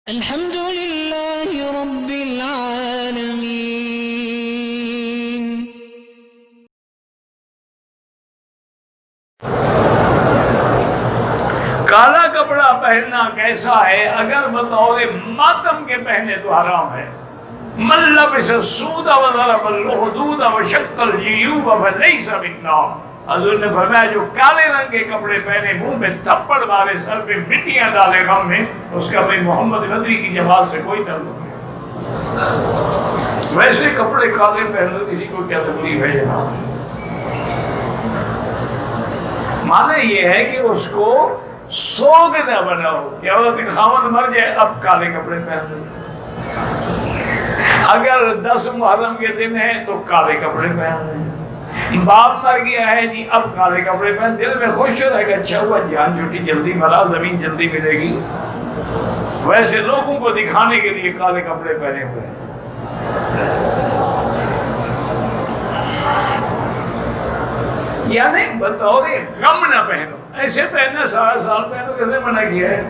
الحمد لله رب العالمين. کالا کپڑا پہننا کیسا ہے؟ اگر بطور ماتم کے پہنے تو حرام ہے. من لبس السود وضرب الخدود وشق الجیوب فلیس منا. حضور نے فرمایا جو کالے رنگ کے کپڑے پہنے، منہ میں تھپڑ مارے، سر پہ مٹیاں ڈالے غم میں، اس کا بھائی محمد غدری کی جماعت سے کوئی تعلق نہیں. ویسے کپڑے کالے پہننے کسی کو کیا تکلیف ہے جناب؟ معنی یہ ہے کہ اس کو سوگ نہ بناؤ کہ عورت خاوند مر جائے اب کالے کپڑے پہن لو. اگر 10 محرم کے دن ہے تو کالے کپڑے پہن لیں. باپ مر گیا ہے جی اب کالے کپڑے پہن، دل میں خوش ہو رہے گا اچھا ہوا جان چھوٹی جلدی مرا، زمین جلدی ملے گی. ویسے لوگوں کو دکھانے کے لیے کالے کپڑے پہنے ہوئے ہیں. یعنی بطور غم نہ پہنو. ایسے پہننا سارا سال پہنو، کس نے منع کیا ہے؟